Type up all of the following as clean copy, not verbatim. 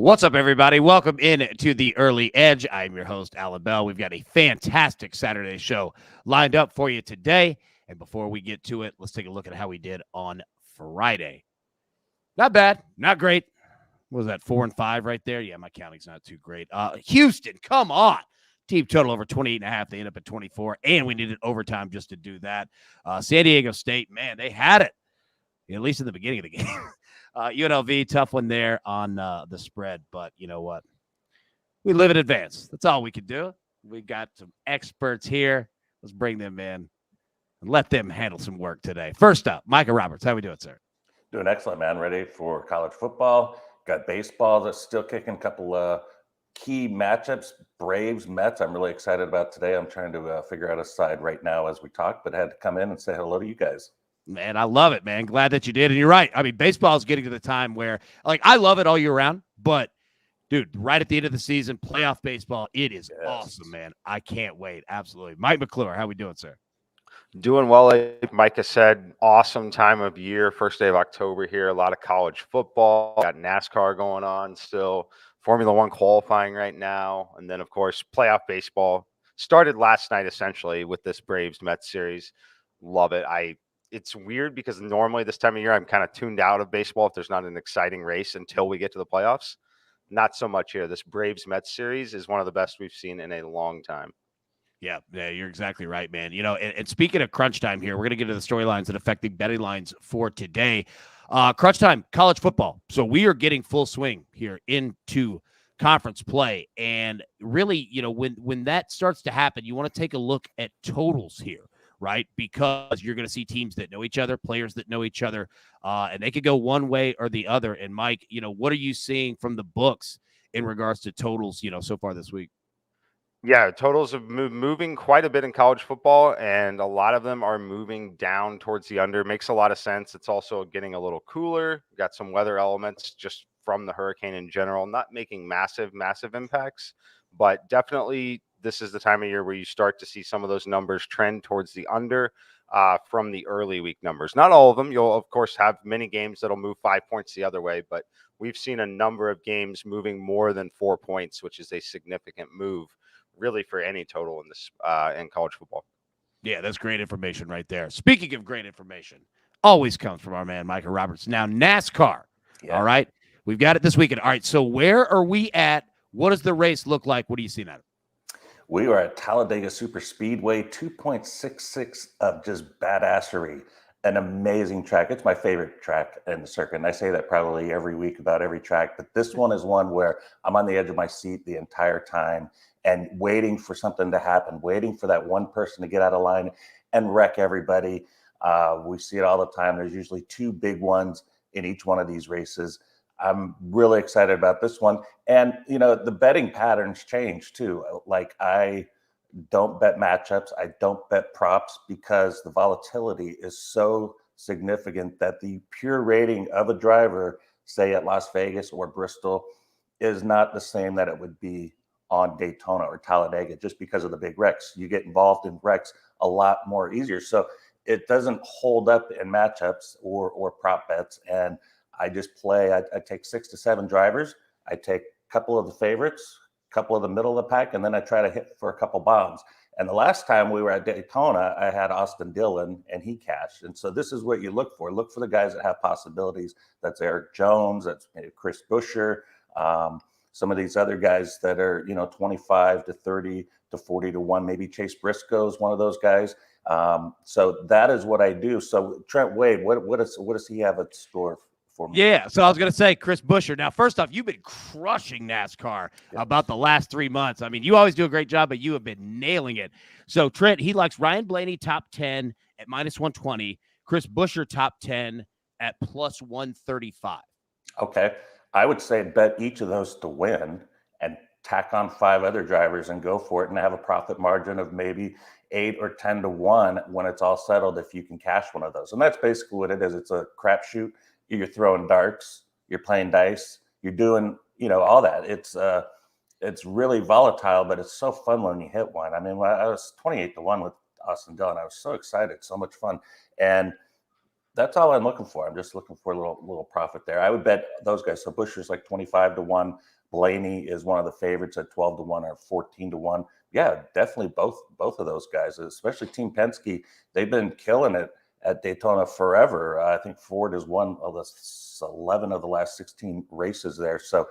What's up, everybody? Welcome in to the Early Edge. I'm your host, Alan Bell. We've got a fantastic Saturday show lined up for you today. And before we get to it, let's take a look at how we did on Friday. Not bad, not great. What was that, 4 and 5 right there? Yeah, my counting's not too great. Houston, come on. Team total over 28.5. They end up at 24, and we needed overtime just to do that. San Diego State, man, they had it, at least in the beginning of the game. UNLV, tough one there on the spread, but you know what? We live in advance. That's all we can do. We got some experts here. Let's bring them in and let them handle some work today. First up, Micah Roberts. How we doing, sir? Doing excellent, man. Ready for college football. Got baseball that's still kicking. A couple key matchups. Braves, Mets. I'm really excited about today. I'm trying to figure out a side right now as we talk, but I had to come in and say hello to you guys. Man, I love it, man. Glad that you did. And you're right. I mean, baseball is getting to the time where, I love it all year round, but, dude, right at the end of the season, playoff baseball, it is awesome, man. I can't wait. Absolutely. Mike McClure, how we doing, sir? Doing well, like Micah said. Awesome time of year. First day of October here. A lot of college football. Got NASCAR going on still. Formula One qualifying right now. And then, of course, playoff baseball. Started last night, essentially, with this Braves-Mets series. Love it. It's weird because normally this time of year I'm kind of tuned out of baseball if there's not an exciting race until we get to the playoffs. Not so much here. This Braves-Mets series is one of the best we've seen in a long time. Yeah, you're exactly right, man. And speaking of crunch time here, we're going to get to the storylines that affect the betting lines for today. Crunch time, college football. So we are getting full swing here into conference play. And really, when that starts to happen, you want to take a look at totals here. Right? Because you're going to see teams that know each other, players that know each other, and they could go one way or the other. And Mike, what are you seeing from the books in regards to totals, so far this week? Yeah, totals have moving quite a bit in college football, and a lot of them are moving down towards the under. Makes a lot of sense. It's also getting a little cooler. Got some weather elements just from the hurricane in general, not making massive impacts, but definitely this is the time of year where you start to see some of those numbers trend towards the under from the early week numbers. Not all of them. You'll, of course, have many games that'll move 5 points the other way, but we've seen a number of games moving more than 4 points, which is a significant move really for any total in this in college football. Yeah, that's great information right there. Speaking of great information, always comes from our man, Micah Roberts. Now, NASCAR. Yeah. All right. We've got it this weekend. All right. So where are we at? What does the race look like? What are you seeing at it? We are at Talladega Super Speedway, 2.66 of just badassery. An amazing track. It's my favorite track in the circuit. And I say that probably every week about every track. But this one is one where I'm on the edge of my seat the entire time and waiting for something to happen, waiting for that one person to get out of line and wreck everybody. We see it all the time. There's usually two big ones in each one of these races. I'm really excited about this one. And, the betting patterns change too. Like I don't bet matchups. I don't bet props because the volatility is so significant that the pure rating of a driver, say at Las Vegas or Bristol, is not the same that it would be on Daytona or Talladega just because of the big wrecks. You get involved in wrecks a lot more easier. So it doesn't hold up in matchups or prop bets. And I just play, I take 6 to 7 drivers. I take a couple of the favorites, a couple of the middle of the pack, and then I try to hit for a couple bombs. And the last time we were at Daytona, I had Austin Dillon, and he cashed. And so this is what you look for. Look for the guys that have possibilities. That's Eric Jones. That's maybe Chris Buescher. Some of these other guys that are, 25 to 30 to 40 to 1. Maybe Chase Briscoe is one of those guys. So that is what I do. So Trent Wade, what does he have in store for me? Yeah, so I was going to say Chris Buescher. Now, first off, you've been crushing NASCAR about the last 3 months. I mean, you always do a great job, but you have been nailing it. So Trent, he likes Ryan Blaney top 10 at minus 120, Chris Buescher top 10 at plus 135. Okay. I would say bet each of those to win and tack on 5 other drivers and go for it and have a profit margin of maybe 8 or 10 to 1 when it's all settled if you can cash one of those. And that's basically what it is. It's a crapshoot. You're throwing darts, you're playing dice, you're doing, all that. It's really volatile, but it's so fun when you hit one. I mean, when I was 28 to 1 with Austin Dillon, I was so excited, so much fun. And that's all I'm looking for. I'm just looking for a little profit there. I would bet those guys. So Buescher's like 25 to 1. Blaney is one of the favorites at 12-1 or 14-1. Yeah, definitely both of those guys, especially Team Penske. They've been killing it at Daytona forever. I think Ford has won 11 of the last 16 races there. So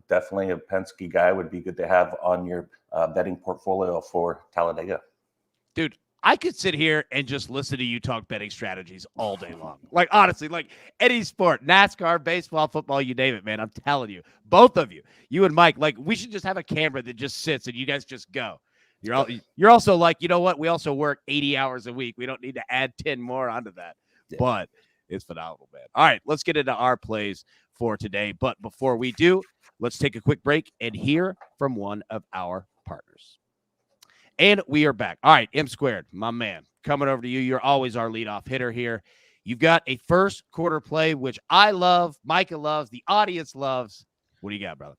definitely a Penske guy would be good to have on your betting portfolio for Talladega. Dude, I could sit here and just listen to you talk betting strategies all day long. Like, honestly, like any sport, NASCAR, baseball, football, you name it, man. I'm telling you, both of you, you and Mike, like we should just have a camera that just sits and you guys just go. You're also like, you know what? We also work 80 hours a week. We don't need to add 10 more onto that. Yeah. But it's phenomenal, man. All right, let's get into our plays for today. But before we do, let's take a quick break and hear from one of our partners. And we are back. All right, M Squared, my man, coming over to you. You're always our leadoff hitter here. You've got a first quarter play, which I love, Micah loves, the audience loves. What do you got, brother?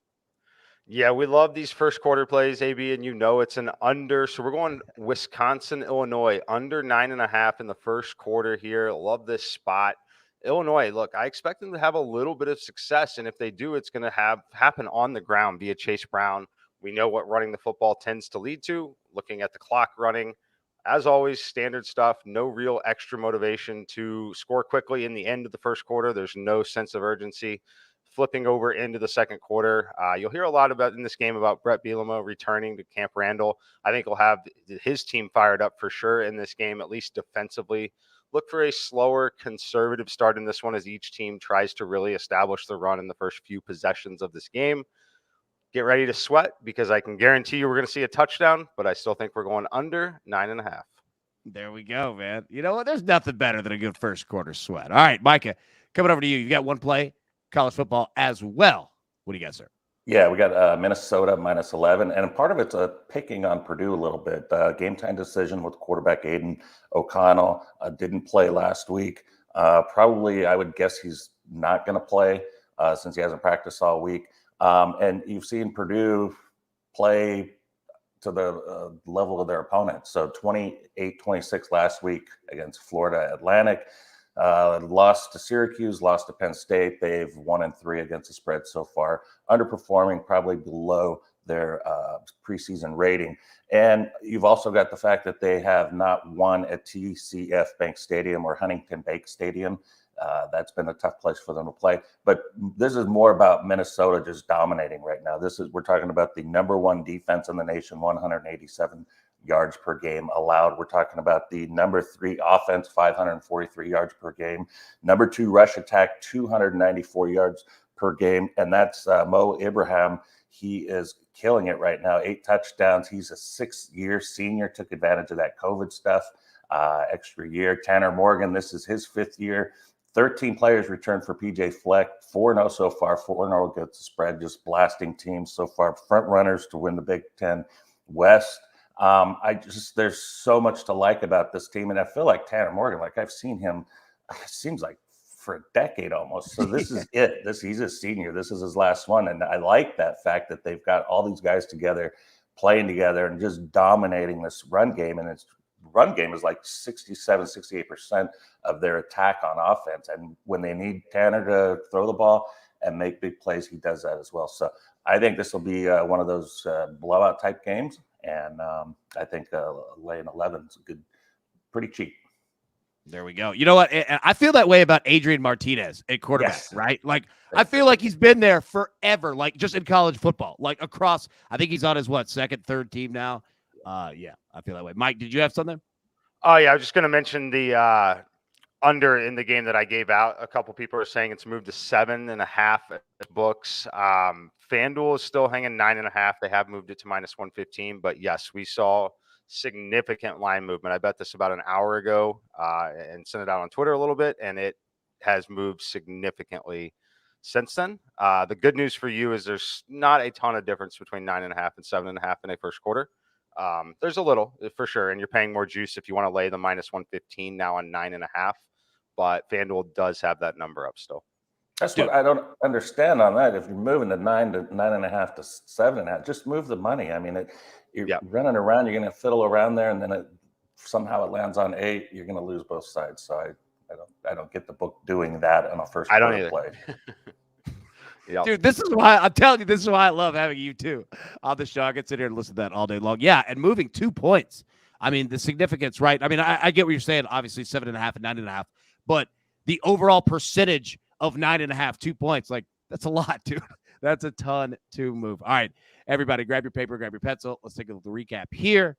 Yeah, we love these first quarter plays, AB, and you know it's an under. So we're going Wisconsin, Illinois, under 9.5 in the first quarter here. Love this spot. Illinois, look, I expect them to have a little bit of success, and if they do, it's going to happen on the ground via Chase Brown. We know what running the football tends to lead to, looking at the clock running. As always, standard stuff, no real extra motivation to score quickly in the end of the first quarter. There's no sense of urgency. Flipping over into the second quarter, you'll hear a lot about in this game about Brett Bielema returning to Camp Randall. I think he'll have his team fired up for sure in this game, at least defensively. Look for a slower, conservative start in this one as each team tries to really establish the run in the first few possessions of this game. Get ready to sweat because I can guarantee you we're going to see a touchdown, but I still think we're going under 9.5. There we go, man. You know what? There's nothing better than a good first quarter sweat. All right, Micah, coming over to you. You got one play, college football as well. What do you got, sir? Yeah, we got Minnesota minus 11, and part of it's picking on Purdue a little bit. Game time decision with quarterback Aiden O'Connell didn't play last week. Probably, I would guess he's not going to play since he hasn't practiced all week. And you've seen Purdue play to the level of their opponents. So 28-26 last week against Florida Atlantic. Lost to Syracuse, lost to Penn State. They've 1-3 against the spread so far, underperforming, probably below their preseason rating. And you've also got the fact that they have not won at TCF Bank Stadium or Huntington Bank Stadium. That's been a tough place for them to play. But this is more about Minnesota just dominating right now. We're talking about the number one defense in the nation, 187 yards per game allowed. We're talking about the number 3 offense, 543 yards per game. Number 2 rush attack, 294 yards per game. And that's Mo Ibrahim. He is killing it right now. 8 touchdowns. He's a 6-year senior, took advantage of that COVID stuff, extra year. Tanner Morgan, this is his 5th year. 13 players returned for PJ Fleck, 4-0 so far, 4-0 against the spread, just blasting teams so far. Front runners to win the Big Ten West. There's so much to like about this team. And I feel like Tanner Morgan, like I've seen him, it seems like for a decade almost. So this is it. He's a senior. This is his last one. And I like that fact that they've got all these guys together, playing together and just dominating this run game. And its run game is like 67, 68% of their attack on offense. And when they need Tanner to throw the ball and make big plays, he does that as well. So I think this will be one of those blowout type games. And I think laying 11 is pretty cheap. There we go. You know what? I feel that way about Adrian Martinez at quarterback, yes. Right? Like, I feel like he's been there forever, like just in college football, like across. I think he's on his, second, third team now. Yeah, I feel that way. Mike, did you have something? Oh, yeah. I was just going to mention the under in the game that I gave out. A couple people are saying it's moved to 7.5 at books. FanDuel is still hanging 9.5. They have moved it to minus 115. But yes, we saw significant line movement. I bet this about an hour ago and sent it out on Twitter a little bit, and it has moved significantly since then. The good news for you is there's not a ton of difference between 9.5 and 7.5 in a first quarter. There's a little for sure, and you're paying more juice if you want to lay the minus 115 now on 9.5. But FanDuel does have that number up still. That's what I don't understand on that. If you're moving to 9 to 9.5 to 7.5, just move the money. I mean, you're running around, you're going to fiddle around there, and then somehow it lands on 8. You're going to lose both sides. So I don't get the book doing that on a first quarter play. Yep. Dude, this is why I'm telling you, this is why I love having you two on the show. I can sit here and listen to that all day long. Yeah, and moving 2 points. I mean, the significance, right? I mean, I get what you're saying, obviously 7.5 and 9.5, but the overall percentage of 9.5, 2 points, like that's a lot, dude. That's a ton to move. All right, everybody, grab your paper, grab your pencil. Let's take a little recap here.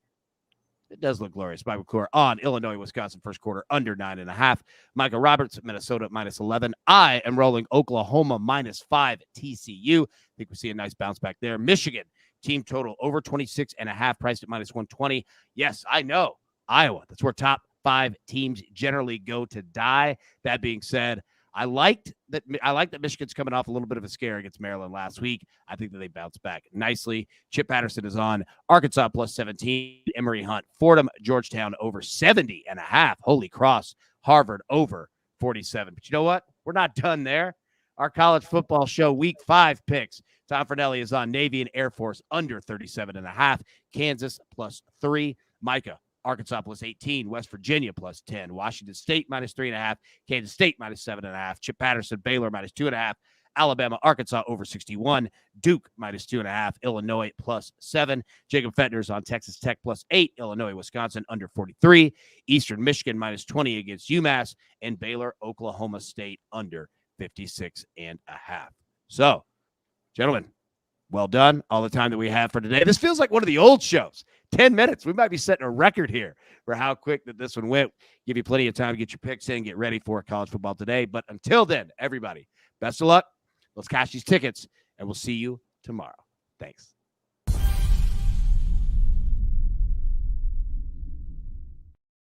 It does look glorious. Bible Core on Illinois, Wisconsin, first quarter under 9.5. Micah Roberts, Minnesota -11. I am rolling Oklahoma -5 TCU. I think we see a nice bounce back there. Michigan, team total over 26.5, priced at -120. Yes, I know. Iowa, that's where top 5 teams generally go to die. That being said, I like that Michigan's coming off a little bit of a scare against Maryland last week. I think that they bounced back nicely. Chip Patterson is on Arkansas +17. Emory Hunt, Fordham, Georgetown over 70.5. Holy Cross, Harvard over 47. But you know what? We're not done there. Our college football show week 5 picks. Tom Fornelli is on Navy and Air Force under 37.5. Kansas +3. Micah, Arkansas +18, West Virginia +10, Washington State -3.5, Kansas State -7.5, Chip Patterson, Baylor -2.5, Alabama, Arkansas over 61, Duke -2.5, Illinois +7, Jacob Fentner's on Texas Tech +8, Illinois, Wisconsin under 43, Eastern Michigan -20 against UMass, and Baylor, Oklahoma State under 56.5. So, gentlemen, well done. All the time that we have for today. This feels like one of the old shows. 10 minutes. We might be setting a record here for how quick that this one went. Give you plenty of time to get your picks in, get ready for college football today. But until then, everybody, best of luck. Let's cash these tickets, and we'll see you tomorrow. Thanks.